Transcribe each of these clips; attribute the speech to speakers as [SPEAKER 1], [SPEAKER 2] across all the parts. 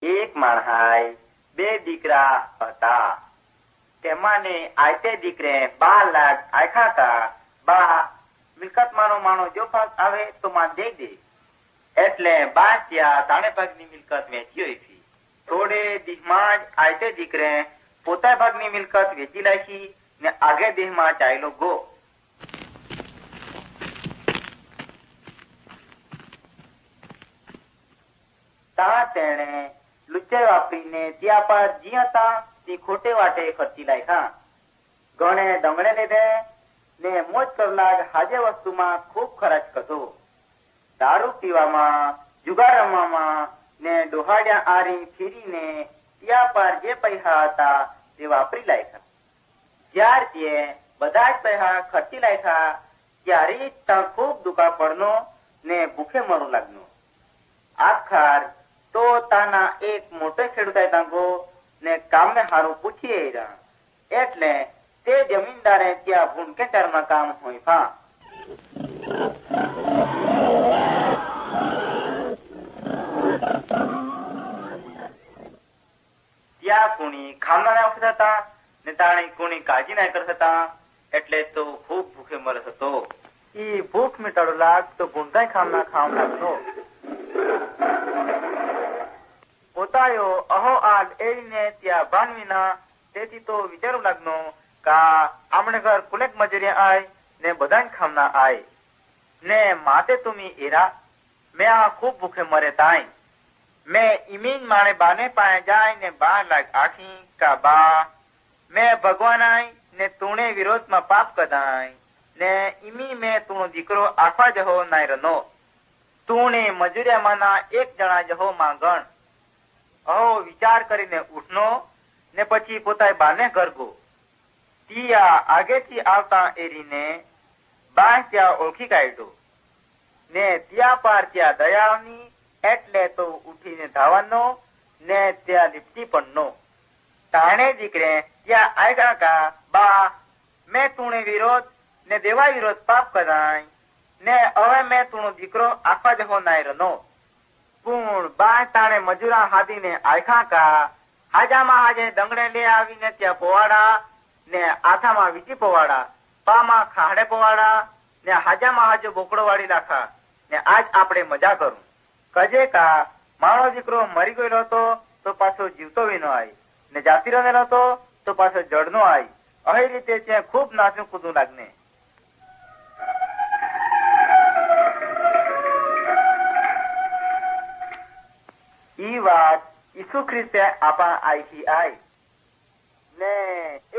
[SPEAKER 1] એક માણહાય બે દીકરા હતા. તેમાંને આયતે દીકરે 12 લાખ આખા હતા. બા મિલકત માનો જો ભાગ આવે તો માં દઈ દે. એટલે બા ત્યાં 3 ભાગની મિલકત વેચી હોય. થોડે દીહમાં જ આયતે દીકરે પોતા ભાગની મિલકત વેચી નાખી ને આગે દેહમાં ચાલ્યો ગો. તેણે લુચ્ચે વાપરીને ત્યાં પર જી હતા તે ખોટે વાટે ખર્ચી નાખ્યા. ગણે દંગણે લીધે ને મોજ કરલાગ હાજે વસ્તુમાં ખૂબ ખર્ચ કર્યો. દારૂ પીવામાં, જુગાર રમવામાં ને ડોહાડ્યા આરી ફેરીને ત્યાં પર જે પૈસા હતા તે વાપરી નાખ્યા. જ્યાર તે બધા જ પૈસા ખર્ચી નાખ્યા ત્યારે ત્યાં ખૂબ દુખા પડનો ને ભૂખે મરું લાગનો. આખર તો તાના એક મોટો ખેડૂત તાંગો ને કામને હારું પૂછીએ રહ્યા. એટલે તે જમીનદારે ત્યાં ભૂનકેચરમાં કામ હોય ફા. ત્યાં કોણી ખામના ના વખત હતા ને તાણે કોણી કાળજી ના કરતા હતા. એટલે તો ખૂબ ભૂખે મરત હતો. ઈ ભૂખ મિટાડો લાગ તો ભૂંધાઈ ખામના ખામ લાગતો. પોતાયો અહો આડ એડીને ત્યાં ભાનવીના. તેથી તો વિચારું લાગનો કા આમણે ઘર કુલેક મજરિયા આય ને બધા ખામના આય ને માતે તુમી એરા મેં આ ખૂબ ભૂખે મરે તાઈ. મેં ઈમીન માણે બાને પાએ જાય ને 12 લાખ આખી કા બા મેં ભગવાન આય ને તુણે વિરોધમાં પાપ કદાય ને ઈમી મેં તુણો દીકરો આખવા જહો નાય રનો. તુણે મજુરિયામાંના એક જણા જહો માંગણ. અહો વિચાર કરીને ઉઠનો ને પછી પોતાએ બાને ગરગો. તિયા આગેથી આવતા એરીને બા ત્યાં ઓળખી કાઢ્યો ને ત્યાં પાર ત્યાં દયાળની. એટલે તો ઉઠીને ધાવાનો ને ત્યાં લીપટી પડનો. તાણે દીકરે ત્યાં આવ્યા કા બા મેં તુણે વિરોધ ને દેવા વિરોધ પાપ કરાય ને હવે મેં તુણો દીકરો આખવા જહો નાય રનો. પૂર્ણ બા તાણે મજૂરા હાથીને આખા કા હાજામાં હાજે દંગડે લે આવીને ત્યાં પોવાડા ને આથામાં વીટી પોવાડા, પામાં ખાડે પોવાડા ને હાજામાં હાજો બોકડો વાળી રાખા ને આજ આપણે મજા કરું. કજે કા મારો દીકરો મરી ગયેલો હતો તો પાછો જીવતો વિનો આય ને જાતી રહેલો હતો તો પાછો જડનો આય. આવી રીતે ત્યાં ખૂબ નાચું કૂદું લાગને. ઈ વાત ઈસુ ખ્રિસ્તે આપા આઈથી આઈ ને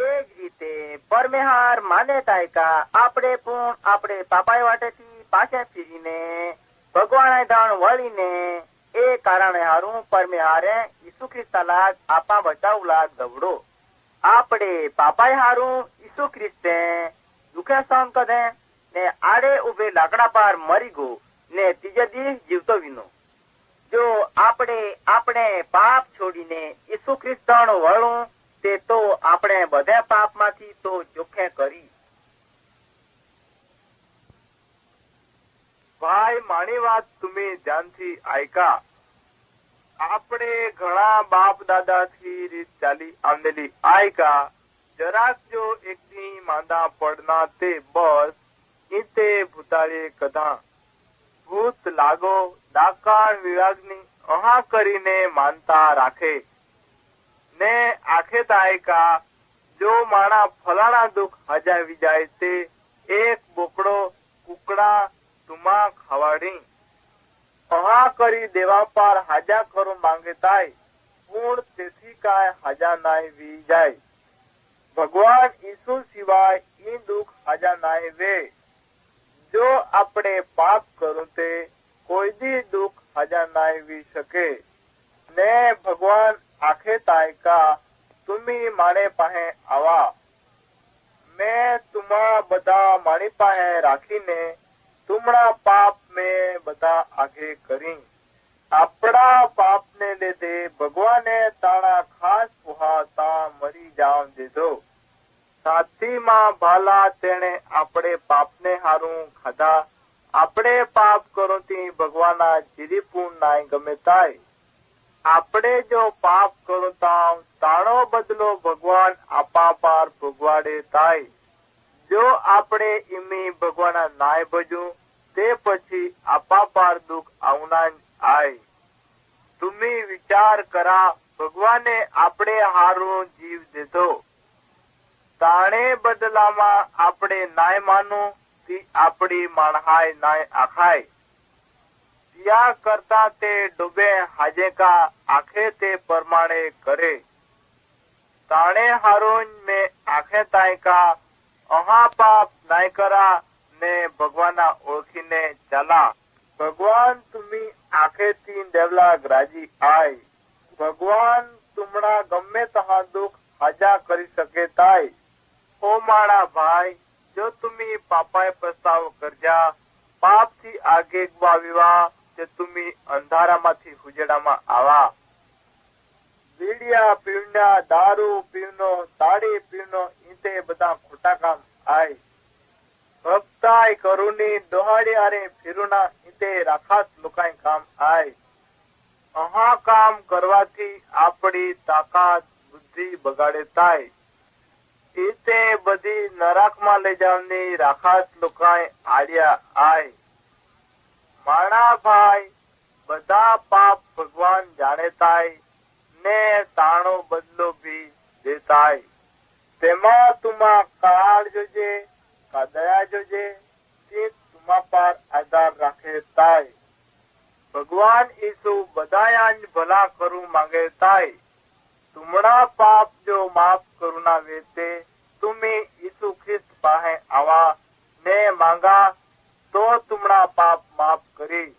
[SPEAKER 1] એ જ રીતે પરમેહાર માને તાયકા આપણે પણ આપણે પાપાઈ વાટેથી પાછા ફીરીને ભગવાન દાણ વળીને એ કારણે હારું પરમેહારે ઈસુ ખ્રિસ્તા લાગ આપા બચાવ લાગ દવડો. આપણે પાપાઈ હારું ઈસુ ખ્રિસ્તે દુખે સહન કરે ને આડે ઉભે લાકડા પાર મરી ગો ને ત્રીજે દિવસ જીવતો વિનો. જો આપણે પાપ છોડીને ઈસુ ખ્રિસ્તનો વળું તે તો આપણે બધા પાપમાંથી તો ચોખ્ખે કરી.
[SPEAKER 2] ભાઈ મારી વાત તમે ધ્યાનથી આયકા. આપણે ઘણા બાપ દાદા થી રીત ચાલી આવેલી આયકા. જરાક જો એકથી માંદા પડના તે બસ ઈતે ભૂતાળે કદા ભૂત લાગો ડાકાણ વિરાગની અહા કરીને માનતા રાખે ને આખે તાયકા જો માણા ફલાણા દુઃખ હજાવી જાય તે એક બોકડો કુકડા તુમા ખવાડી અહા કરી દેવા પાર હાજા ખરું માંગે તાય પૂર્ણ તેથી કાય હાજા નાય વી જાય. ભગવાન ઈસુ સિવાય ઈ દુઃખ હાજા નાય વે. જો આપણે પાપ કરું તે કોઈ દી દુઃખ હાજા નાય વી શકે ને ભગવાન આખે તાયકા તુમી મારે પાસે આવા. મેં તુમા બધા મારી પાસે રાખીને તુમણા પાપ મેં બધા આગે કરી. આપણા પાપ ને લીધે ભગવાને તાણા ખાસ પુહાતા મરી જાવ દીધો. સાચીમાં ભાલા તેણે આપણે પાપને હારું ખાધા. આપણે પાપ કરો થી ભગવાના જીરીપુર નાય ગમે તાય આપણે જો પાપ કરતા તાણો બદલો ભગવાન આપા પાર ભોગવાડે થાય. જો આપણે એમી ભગવાન નાય ભજુ તે પછી આપા પાર દુઃખ આવના આય. તમે વિચાર કરા ભગવાને આપણે હારો જીવ દીધો, તાણે બદલામાં આપણે નાય માનો તી આપણી માણહાય નાય આખાય. ત્યાં કરતા તે ડૂબે હાજે કા આખે તે પરમાણે કરે. તાણે હારો મેં આખે તાય કા અહા પાપ નાય કરા ને ભગવાના ઓળખીને ચાલા. ભગવાન તુમી આખેથી દેવલા રાજી આય. ભગવાન તુમણા ગમે તહા દુઃખ હાજા કરી શકે તાય. ઓ મારા ભાઈ, જો તુમી પાપાએ પસ્તાવ કરજા, પાપ થી આગે વિવાહ તે તુમી અંધારામાંથી ઉજેડામાં આવા. બીડિયા પીવના, દારૂ પીવનો, તાળી પીવનો ઈતે બધા ખોટા કામ આય. ભક્તાય કરુની દોહાડી આરે ફિરુના ઈતે રાખાત લુકાય કામ આય. અહા કામ કરવાથી આપણી તાકાત બુદ્ધિ બગાડે તાય. ઈતે બધી નરકમાં લઈ જવાની રાખાત લુકાય આડ્યા આય. માણા ભાઈ, બધા પાપ ભગવાન જાણે તાય ને તાણો બદલો ભી દેતાય. તેમાં તુમા કાળ જોજે કા દયા જોજે તે તુમા પર આધાર રાખે તાય. ભગવાન ઈસુ બધાયાન ભલા કરું માંગે તાય. તુમણા પાપ જો માફ કરુના વેતે તુમે ઈસુ ખ્રિસ્ત પાસે આવા ને માંગા તો તુમણા પાપ માફ કરી.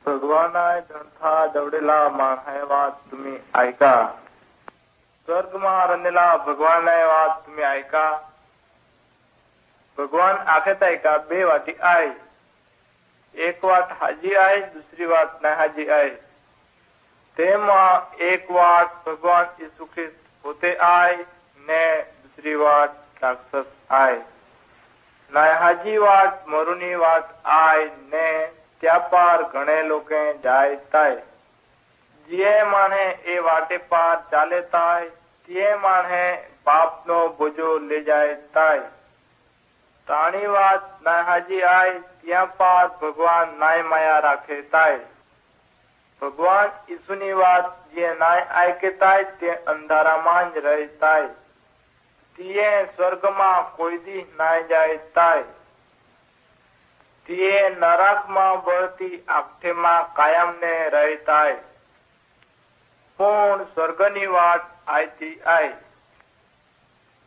[SPEAKER 2] ભગવાના ગ્રંથા દવડેલા માણસાએ વાત तुम्ही ऐका. સ્વર્ગમાં રમેલા ભગવાનને વાત તમે આયકા. ભગવાન આખે તાયકા બે વાટી આય. એક વાત હાજી આય, દૂસરી વાત ના હાજી આય. તેમાં એક વાત ભગવાન ઈસુ ખ્રિસ્ત પોતે આય ને દૂસરી વાત રાક્ષસ આય. ના હાજી વાત મરુની વાત આય ને ત્યાં પાર ઘણે લોકો જાય તાય. જે માણે એ વાટે પાર ચાલે તાય તે માણે પાપનો બોજો લઈ જાય તાય. તાણી વાત ના હાજી આય ત્યાં પાર ભગવાન નાય માયા રાખે તાય. ભગવાન ઈસુની વાત જે નાય આયકે તાય તે અંધારામાં જ રહે તાય. તે સ્વર્ગમાં કોઈ દી નાય જાય તાય. તે નરકમાં બળતી આખેમાં કાયમ ને રહે તાય. પણ સ્વર્ગની વાત આયતી આય.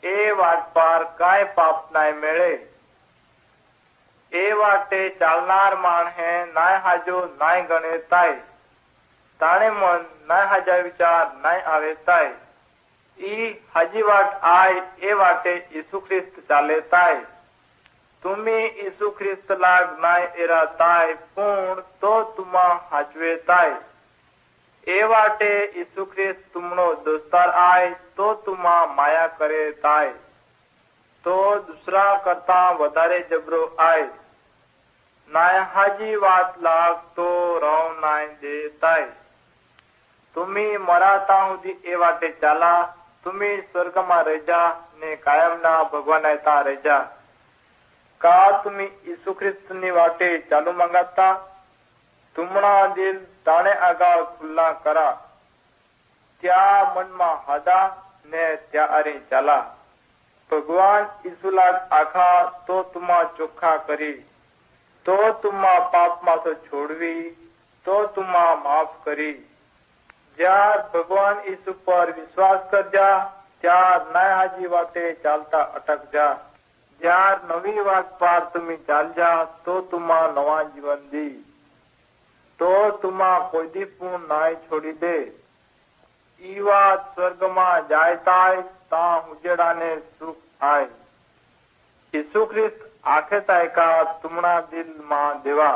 [SPEAKER 2] એ વાત પાર કાય પાપ નાય મેળે. એ વાટે ચાલનાર માણહે નાય હાજો નાય ગણે તાય. તાણે મન નાય હાજા વિચાર નાય આવે તાય. ઈ હાજી વાત આય એ વાટે ઈસુ ખ્રિસ્ત ચાલે તાય. तुमी ईसु ख्रिस्त लाग नाय एरा ताय पूर्ण तो तुमा हाचवे ताय. ए वाटे ईसु ख्रिस्त तुमनो दोस्तार आय तो तुमा माया करे ताय. तो दूसरा करता वधारे जबरो आय. नाय हाजी વાત લાગ તો રવ નાય દે તાય. तुमी मराता हुदी ए वाटे चाला. तुमी स्वर्गમાં રહેજા ને કાયમના ભગવાન તા રહેજા. का तुम्ही ईसु ख्रिस्तनी वाटे चालू मागता. तुमना दिल ताणे आगाळ खुल्ला करा. त्या મનમાં હાદા ને ત્યાં અરે ચાલા. ભગવાન ઈસુલા આખા તો તુમા ચોખ્ખા કરી. તો તુમા પાપમાં તો છોડવી તો તુમા માફ કરી. જ્યાર ભગવાન ઈસુ પર વિશ્વાસ કરજા ત્યાર નાય હાજી વાતે ચાલતા અટક જા. જ્યાર નવી વાત પાર તમે ચાલજા તો તુમા નવા જીવન દી. તો તુમા કોઈ દી પણ નાય છોડી દે. ઈ વાત સ્વર્ગમાં જાય તાય તા ઉજેડાને સુખ આય. ઈસુ ખ્રિસ્ત आखे तायका तुमना दिल मां देवा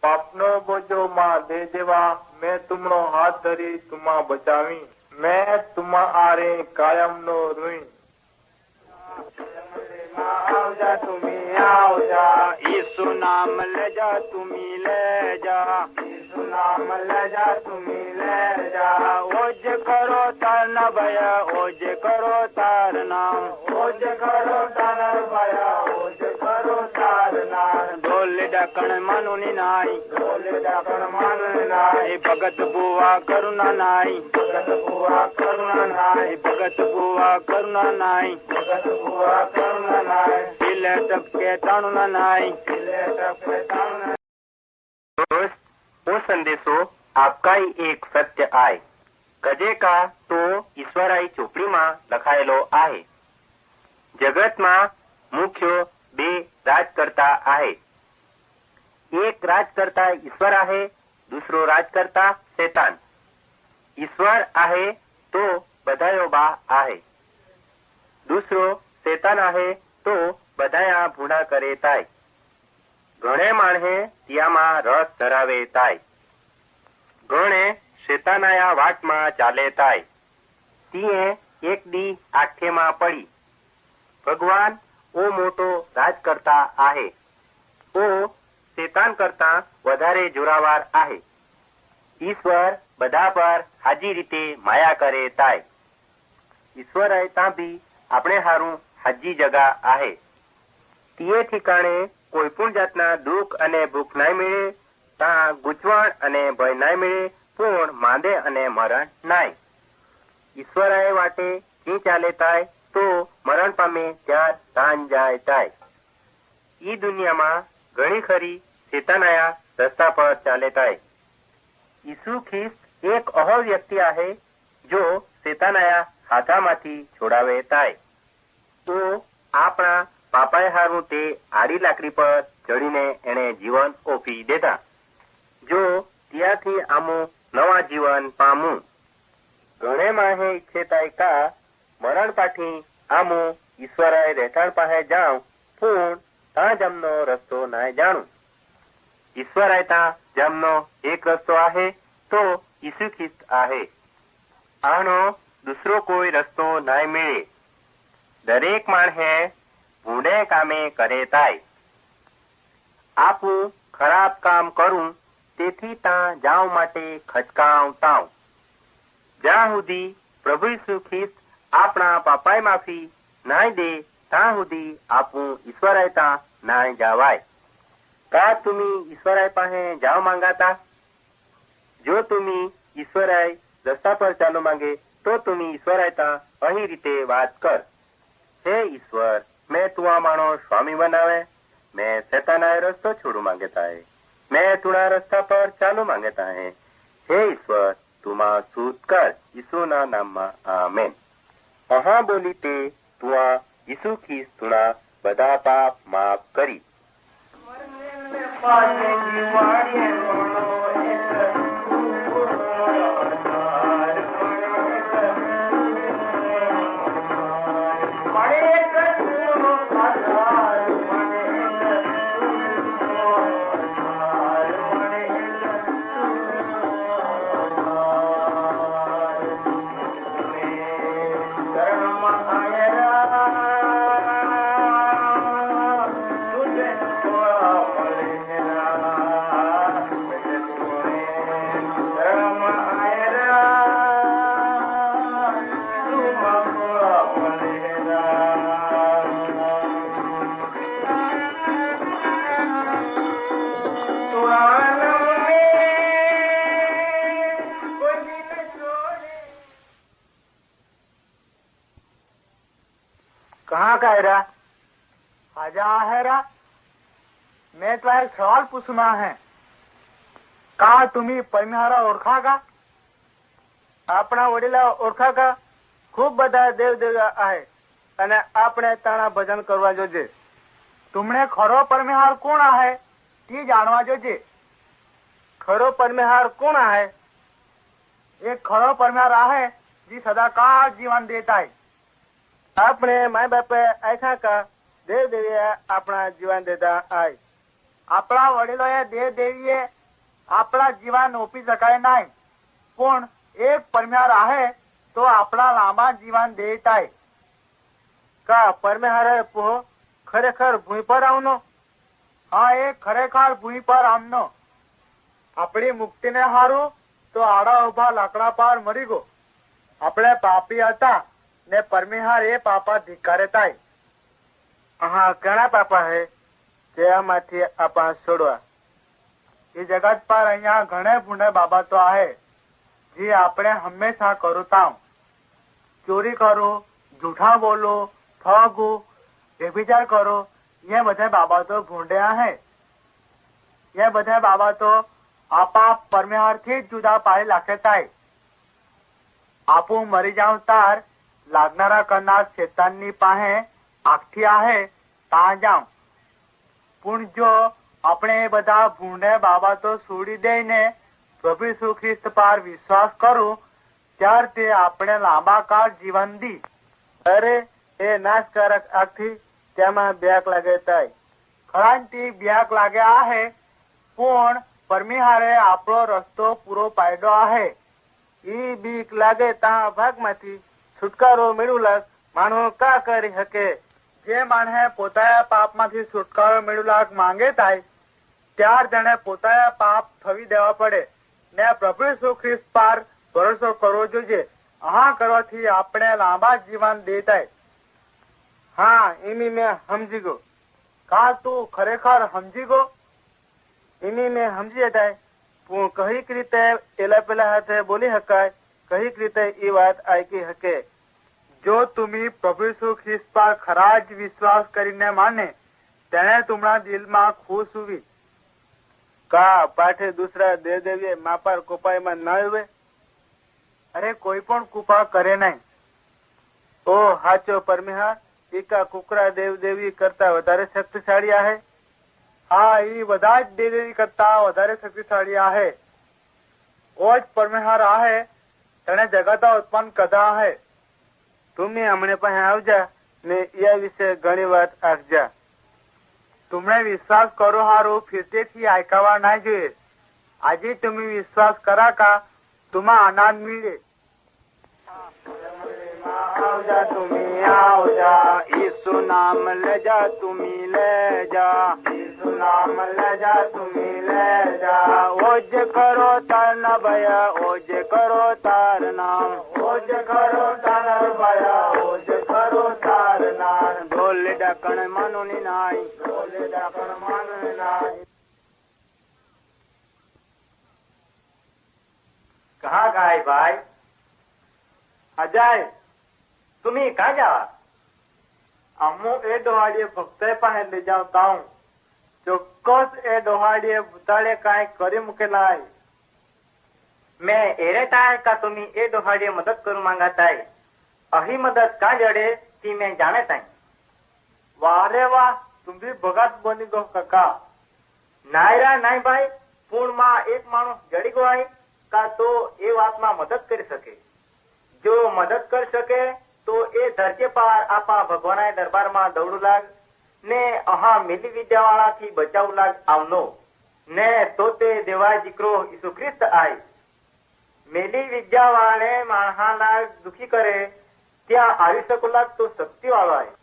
[SPEAKER 2] पापनो बोझो मां दे देवा मैं तुमनो हाथ धरी तुमा बचावी मैं तुमा आरे कायम नो रुई आवजा तुम्ही आवजा यीशु नाम ले जा तुम्ही ले जा यीशु नाम ले जा तुम्ही ले जा ओज करो तार न भया ओज करो तार नाम ओज करो तार भया ओज करो तार नाम ढोल डकण मानुनी नाई ढोल डकण मानुनी नाई भगत बुआ करुणा नाई भगत बुआ करुणा नाई भगत बुआ करुणा नाई भगत बुआ करुणा नाई दिले टपके ताणुना नाई दिले टपके ताणुना
[SPEAKER 3] वो संदेशो आपकाई एक सत्य आहे कजे का तो ईश्वराई ચોપડીમાં લખાયેલો आहे जगतમાં मुख्य બે રાજકર્તા आहे एक राजकर्ता ईश्वर आहे दुसरो राजकर्ता शैतान ईश्वर आहे तो बधायोबा आहे दुसरो शैतान आहे तो बधाया भूणा करे ताय घणे माणहे तियामा रस धरावे ताय घणे शैतानाया वाटमा चाले ताय तीए एक दी आखेमा पड़ी भगवान ओ मोटो राजकर्ता आहे ओ शैतान करता वधारे जोरावार आहे ईश्वर બધા પર હાજી રીતે માયા કરે તાય ઈશ્વર તા બી આપણે હારું હાજી જગા आहे તે ઠિકાણે કોઈ પણ જાતના દુઃખ અને ભૂખ નાય મળે તા ગુચવાણ અને ભય નાય મળે પણ માંદે અને મરણ નાય ઈશ્વરાય વાટે કી ચાલે તાય તો મરણ પામે ત્યાં તાન જાય તાય ઈ દુનિયામાં ઘણી ખરી શેતાનાયા રસ્તા પર ચાલે તાય ઈસુ ખ્રિસ્ત एक अहो व्यक्ति आहे जो शैतानाया हाथामाथी छोड़ावे ताय तो आपणा पापाए हारू ते आड़ी लाकड़ी पर चढ़ीने एने जीवन ओपी देता जो त्याथी आमू नवा जीवन पामू घणे माहे इच्छे ताय का मरण पाठी आमू ईश्वराय રહેઠાણ पाहे जाऊं पूर्ण ता जमनो रस्तो नाय जाणू ईश्वराय ता जमनो एक रस्तो आहे तो ईसु ख्रिस्त आहे आनो दुसरो कोई रस्तो नाय मिळे दरेक माणहे भूंडे कामे करे ताय आपू खराब काम करूं तेथी ता जाव माटे खचकाव ताव ज्या हुदी प्रभु ईसु ख्रिस्त आपणा पापाय माफी नाय दे ता हुदी आपू ईश्वराय ता नाय जावाय का तुम्ही ईश्वराय पाहे जाव मांगाता जो तुम्ही ईश्वराय रस्ता पर चालू मांगे तो तुम्ही ईश्वरायता अही रीते बात कर हे ईश्वर मैं तुआ मानो स्वामी बनावे मैं शैतानाय रस्तो छोड़ू मांगता है मैं तुड़ा रस्ता पर चालू मांगता है हे ईश्वर तुमा सूत कर यीशु ना नाम मा आमेन अहा बोली ते तुआ यीशु ख्रिस्त तुड़ा बधा पाप माफ करी
[SPEAKER 1] कहाँ का हैरा आजा हैरा मैं तो एक सवाल पूछना है का तुम्ही परमेहारा ओळखा का આપણા વડીલા ઓળખા का खूब બધા દેવ દેવતા आहे અને આપણે તાણા ભજન કરવા જોજે तुमने खरो परमेहार कोण आहे ती जाणवा जोजे खरो परमेहार कोण आहे एक खरो परमेहार आहे जी सदाकाळ जीवन देत आहे આપણે માય બાપે આખ્યા કા
[SPEAKER 2] દેવ દેવીએ આપણા જીવન દેતા આય.
[SPEAKER 1] આપણા વડીલોએ દેવ દેવીએ આપણા જીવન ઓપી શકાય નહીં, પણ એક પરમ્યા રાહે તો આપણા લાંબા જીવન દેતાય.
[SPEAKER 2] કા પરમે હારે પોહ ખરેખર ભૂમિ પર આવનો?
[SPEAKER 1] હા, એ ખરેખર ભૂમિ પર આમનો. આપણી મુક્તિને હારું તો આડા ઉભા લાકડા પાર મરી ગયો. આપણે પાપી હતા ને પરમેહાર એ પાપા ધિક્કારે થાય.
[SPEAKER 2] હા, ઘણા પાપા હે તેમાંથી આપા છોડવા.
[SPEAKER 1] એ જગત પર અહીંયા ઘણે ભૂંડે બાબતો આહે જે આપણે હંમેશા કરું તાવ. ચોરી કરો, જૂઠા બોલો, ઠગો, વ્યભિચાર કરો, ये બધા બાબતો ભૂંડ્યા હે. ये બધા બાબતો આપા પરમેહાર થી જુદા પાડી લાખે થાય. આપું મરી જાઉં તાર લાગનારા કરનાર શેતાનની પાસે આખથી આહે તાં જાઉં. પણ જો આપણે એ બધા ભૂંડે બાબતો છોડી દઈને પ્રભુ ઈસુ ખ્રિસ્ત પર વિશ્વાસ કરું ત્યાર તે આપણે લાંબા કાળ જીવન દી.
[SPEAKER 2] અરે એ નાશકારક આખથી તેમાં બ્યાક લાગે થાય.
[SPEAKER 1] ખરાંતી બ્યાક લાગે આહે, પણ પરમિહારે આપણો રસ્તો પૂરો પાડ્યો આહે.
[SPEAKER 2] ઈ બીક લાગે તા ભાગમાંથી છુટકારો મેળવલાક માણો કા કરી શકે?
[SPEAKER 1] જે માણસે પોતાના પાપમાંથી છુટકારો મેળવલાક માંગે થાય ત્યાર તેને પોતાના પાપ થવી દેવા પડે ને પ્રભુ ઈસુ ખ્રિસ્ત પર ભરોસો કરવો જોઈએ. આ કરવાથી આપણે લાંબા જીવન દેતાય.
[SPEAKER 2] હા, એમી મેં સમજી ગયો.
[SPEAKER 1] કા તું ખરેખર સમજી ગયો?
[SPEAKER 2] એમી મેં સમજી જાય. હું કઈક રીતે એલા પેલા હાથે બોલી શકાય, કઈક રીતે એ વાત આઈકી શકે.
[SPEAKER 1] જો તુમી પ્રભુ ઈસુ ખ્રિસ્ત પર ખરા જ વિશ્વાસ કરીને માને તેને તુમરા દિલમાં ખુશ હુવી.
[SPEAKER 2] કા પાઠે દૂસરા દેવ દેવીએ મા પર કોપાઈમાં ન આવે?
[SPEAKER 1] અરે કોઈ પણ કૃપા કરે નહીં.
[SPEAKER 2] ઓ હાચો પરમિહાર, એકા કુકરા દેવ દેવી કરતા વધારે શક્તિશાળી આહે?
[SPEAKER 1] હા, એ બધા જ દેવી કરતા વધારે શક્તિશાળી આહે. ઓ જ પરમેહાર આહે તેને જગત ઉત્પન્ન કદા આહે.
[SPEAKER 2] તુમે હમણે પાસે આવજા ને એ વિશે ઘણી વાત આખજા.
[SPEAKER 1] तुमने विश्वास करो हारू फिरतेથી ऐकावा नाही જોઈએ. આજે तुम्ही विश्वास करा का तुम्हा आनंद मिळे.
[SPEAKER 2] आवजा तुम्ही आवजा, यीशु नाम ले जा तुम्ही ले जा, यीशु नाम ले जा तुम्ही ले जा. ओज करो तार न भया, ओज करो तार नाम, ओज करो तार भया, ओज करो तार नाम. ढोल डाकण मानो ની નાઈ, ઢોલ डाकण मानो ની નાઈ.
[SPEAKER 3] कहाँ गाय भाई?
[SPEAKER 1] अजय,
[SPEAKER 3] तुम्ही का जावा?
[SPEAKER 1] अमू ए डोहाडीए भक्ते पाहे ले जावता हूँ. ચોક્કસ એ ડોહાડીએ ભૂતાળે કાંઈ કરી મૂકેલાય.
[SPEAKER 3] मैं एरे ताय का तुम्ही ए डोहाडे मदत करू मांगाताय. अही मदत का जडे ती मैं जाणे ताय.
[SPEAKER 1] वाह रे वाह, तुम्ही भगत बनी गो काका.
[SPEAKER 3] नाय रा नाय भाई, પૂર્ણમાં એક માણસ જડી ગયો કા તો એ વાતમાં મદદ કરી શકે. જો મદદ કરી શકે તો એ ધરતી પાર આપા ભગવાના દરબારમાં દौड़ू લાગ ને અહા મિલી વિદ્યાવાળાથી બચાવ લાગ આવનો ને તો તે દેવા દીકરો ઈસુ ખ્રિસ્ત આય. મેલી વિદ્યાવાળે માણસાના દુખી કરે ત્યાં આવી શકો લાગ તો શક્તિવાળો આય.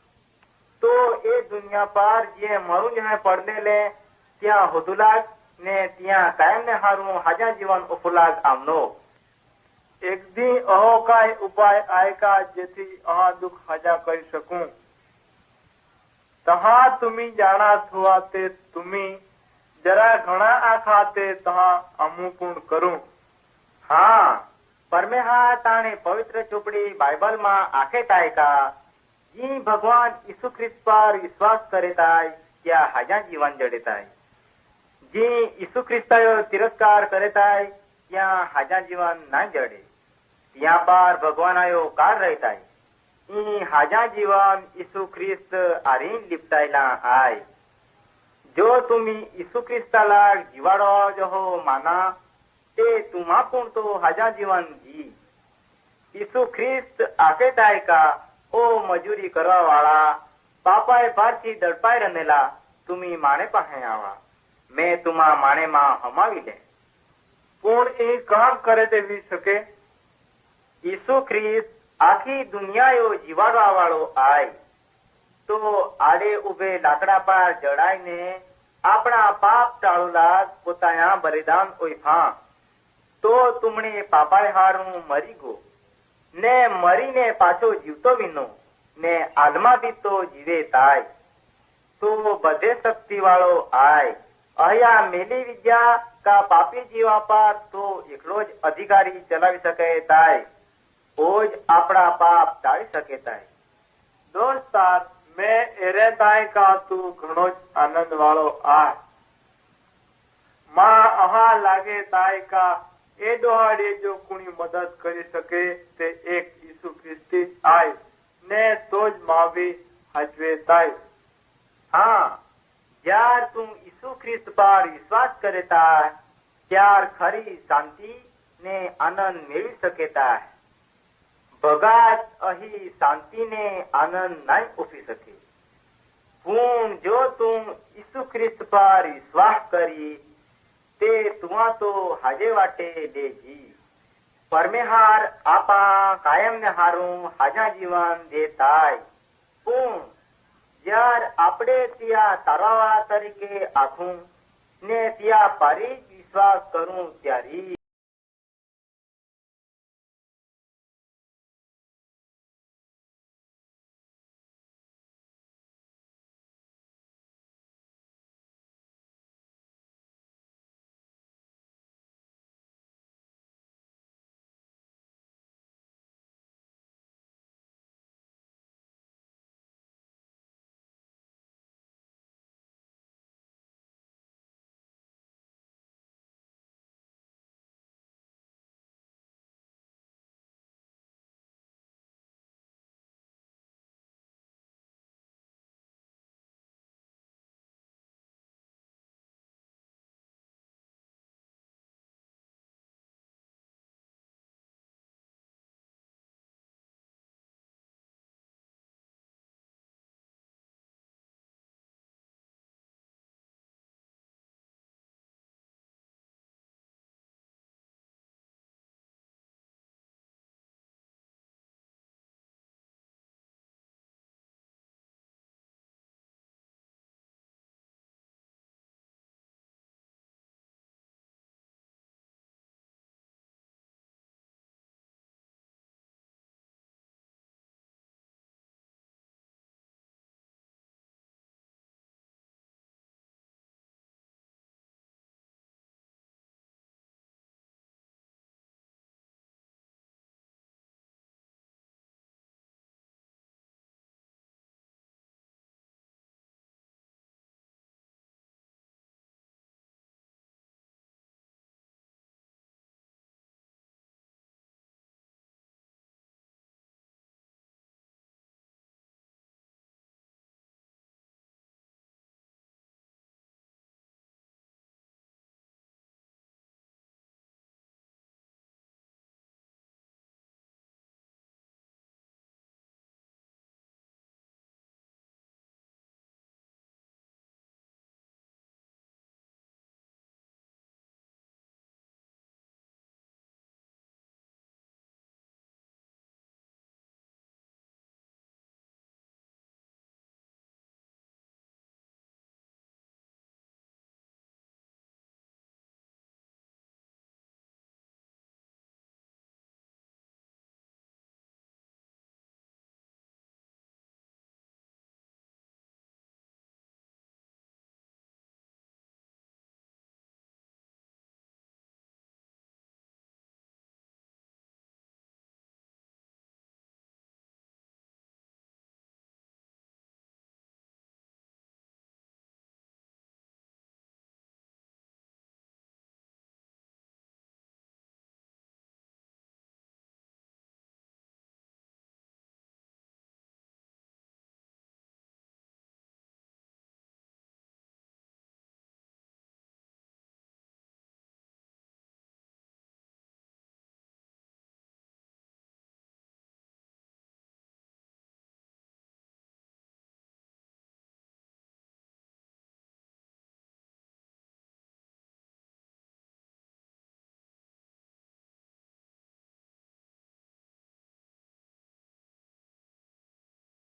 [SPEAKER 3] તો એ દુનિયા પાર જે મરું જ પડને લે ત્યાં હોદુ લાગ ને ત્યાં કાયમ ને હારું હાજા જીવન ઉપલાગ આમનો.
[SPEAKER 1] એક દી અહો કાંઈ ઉપાય આયકા જેથી અહા દુઃખ હજા કરી શકું. તહા તુમી જાણા થવા તે તુમી જરા ઘણા આ ખાતે તહા અમુ પૂર્ણ કરું.
[SPEAKER 3] હા, પરમેહા તાણે પવિત્ર ચોપડી બાઇબલમાં આખે તાય का जी भगवान यीशु ख्रिस्त पर विश्वास करे ताय त्या हाजा जीवन जडे ताय. जी यीशु ख्रिस्तायो तिरस्कार करे ताय त्या हाजा जीवन ना जडे. त्या पार भगवान आयो कार रहताय. ई हाजा जीवन यीशु ख्रिस्त आरीन लिपतायला आय. जो तुम्ही यीशु ख्रिस्ताला जीवाडो जो माना ते तुम्हा पण तो हाजा जीवन जी. यीशु ख्रिस्त आके ताय का ओ मजूरी કરવા વાળા
[SPEAKER 1] बापाय भारती दडपाय रनेला तुम्ही माणे पाहे आवा मैं तुमा माणे માં હમાવી દે
[SPEAKER 2] કોણ એ કામ કરે તેવી શકે?
[SPEAKER 1] ઈસુ ખ્રિસ્ત આખી દુનિયાયો જીવાડવા વાળો આય તો આડે ઉભે લાકડા પર જડાઈને આપણા પાપ ટાળુલા પોતાના બલિદાન ઓઈફા તો તુમણે પાપાય હારું મરી ગો ને મરીને પાછો જીવતો વિનો ને આલમા બી તો જીવે તાય તો બધે શક્તિ વાળો આય અહીંયા મેલી વિદ્યા કા પાપી જીવા પર તો એકલો જ અધિકારી ચલાવી શકે તાય ઓજ આપણા પાપ ટાળી શકે તાય
[SPEAKER 2] દોસ્તાર મેં એરે તાય કા તું ઘણો જ આનંદ વાળો આય માં અહા લાગે તાય કા એ ડોહાડે જો કોની મદદ કરી શકે તે એક ઈસુ ખ્રિસ્તી આય ને તો જ માવી હાજવે તાય
[SPEAKER 1] હા જ્યાર તું ઈસુ ખ્રિસ્ત પર વિશ્વાસ કરે તાય ત્યાર ખરી શાંતિ ને આનંદ મેળવી શકે તાય ભગાત અહીં શાંતિ ને આનંદ નહીં ઓફી શકે હું જો તું ઈસુ ખ્રિસ્ત પર વિશ્વાસ કરી તે તુઆ તો હાજે વાટે લેજી પરમેહાર આપા કાયમ ને હારું હાજા જીવન દેતાય હું જ્યાર આપણે ત્યાં તારવા તરીકે આખું ને ત્યાં પારી વિશ્વાસ કરું ત્યારે